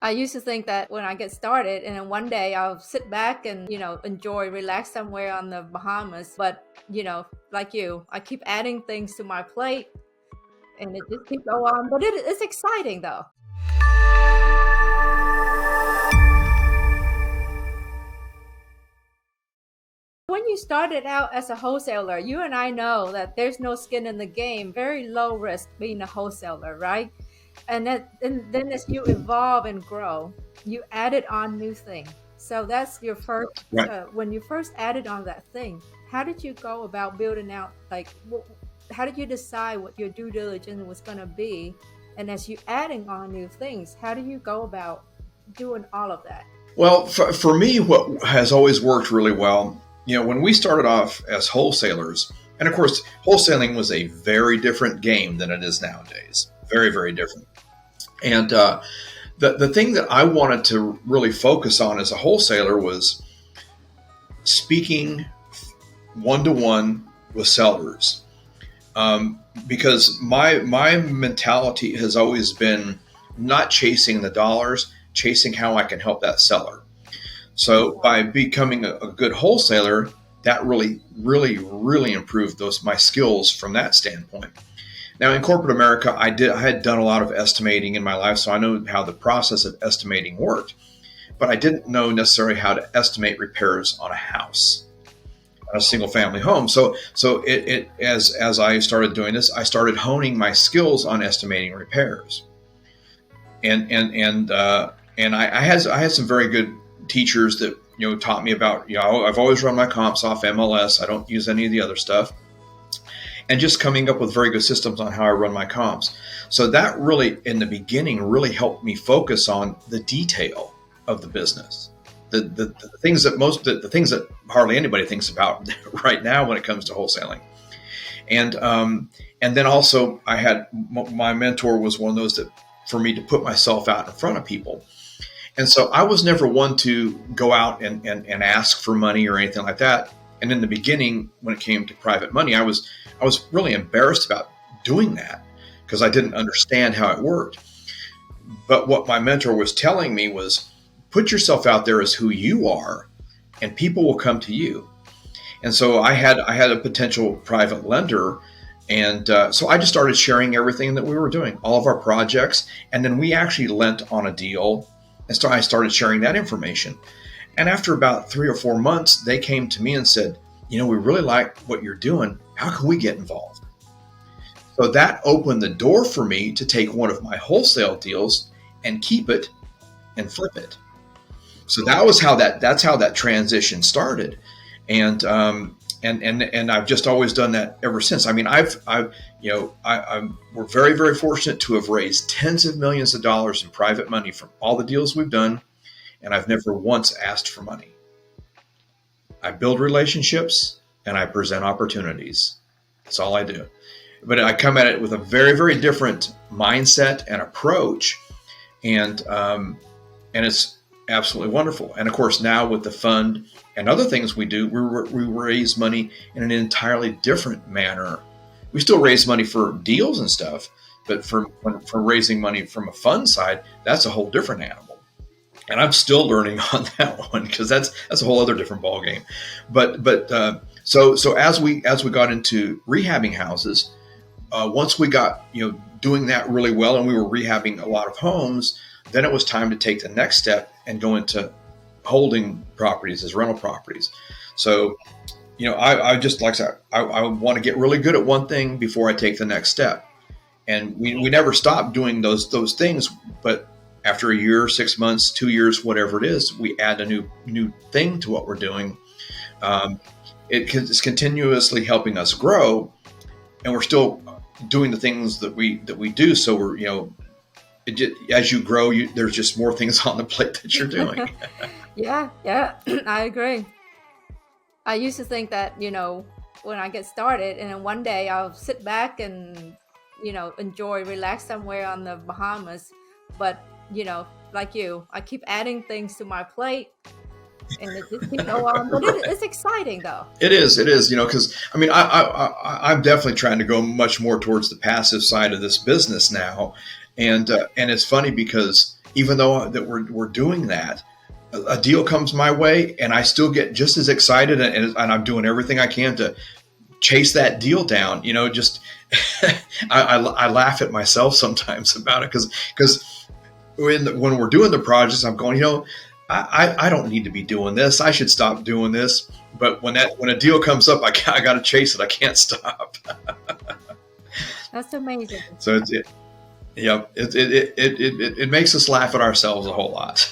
I used to think that when I get started, and then one day I'll sit back and, enjoy, relax somewhere on the Bahamas. But, like you, I keep adding things to my plate and it just keeps go on. But it's exciting though. When you started out as a wholesaler, you and I know that there's no skin in the game, very low risk being a wholesaler, right? And then as you evolve and grow, you added on new thing. So that's your first, Right. when you first added on that thing, how did you go about building out, like, how did you decide what your due diligence was going to be? And as you adding on new things, how do you go about doing all of that? Well, for me, what has always worked really well, when we started off as wholesalers, and of course, wholesaling was a very different game than it is nowadays. Very, very different. And the thing that I wanted to really focus on as a wholesaler was speaking one to one with sellers. Because my mentality has always been not chasing the dollars, chasing how I can help that seller. So by becoming a good wholesaler, that really, really, really improved my skills from that standpoint. Now in corporate America, I had done a lot of estimating in my life, so I know how the process of estimating worked, but I didn't know necessarily how to estimate repairs on a house, on a single family home. So as I started doing this, I started honing my skills on estimating repairs, and I had some very good teachers that taught me about, I've always run my comps off MLS. I don't use any of the other stuff, and just coming up with very good systems on how I run my comps. So that really, in the beginning, really helped me focus on the detail of the business, the things that the things that hardly anybody thinks about right now when it comes to wholesaling. And then also I had, my mentor was one of those that, for me to put myself out in front of people. And so I was never one to go out and ask for money or anything like that. And in the beginning, when it came to private money, I was really embarrassed about doing that because I didn't understand how it worked. But what my mentor was telling me was, put yourself out there as who you are, and people will come to you. And so I had a potential private lender, and so I just started sharing everything that we were doing, all of our projects, and then we actually lent on a deal, and so I started sharing that information. And after about 3 or 4 months, they came to me and said, we really like what you're doing. How can we get involved? So that opened the door for me to take one of my wholesale deals and keep it and flip it. So that's how that transition started. And I've just always done that ever since. I mean, we're very, very fortunate to have raised tens of millions of dollars in private money from all the deals we've done. And I've never once asked for money. I build relationships and I present opportunities. That's all I do. But I come at it with a very, very different mindset and approach. And it's absolutely wonderful. And of course, now with the fund and other things we do, we raise money in an entirely different manner. We still raise money for deals and stuff, but for raising money from a fund side, that's a whole different animal. And I'm still learning on that one because that's a whole other different ballgame. So as we got into rehabbing houses, once we got doing that really well, and we were rehabbing a lot of homes, then it was time to take the next step and go into holding properties as rental properties. So, I just, like I said, I want to get really good at one thing before I take the next step. And we never stop doing those things, but after a year, 6 months, 2 years, whatever it is, we add a new thing to what we're doing. It's continuously helping us grow, and we're still doing the things that we do. So we're, as you grow, there's just more things on the plate that you're doing. Yeah, I agree. I used to think that, when I get started, and then one day I'll sit back and, enjoy, relax somewhere on the Bahamas. But, like you, I keep adding things to my plate and it just keeps go on. But it's exciting though. It is, because I mean, I'm definitely trying to go much more towards the passive side of this business now. And it's funny because even though that we're doing that, a deal comes my way and I still get just as excited, and I'm doing everything I can to chase that deal down. Just I laugh at myself sometimes about it, because when we're doing the projects, I'm going, I don't need to be doing this. I should stop doing this. But when a deal comes up, I got to chase it. I can't stop. That's amazing. So it makes us laugh at ourselves a whole lot.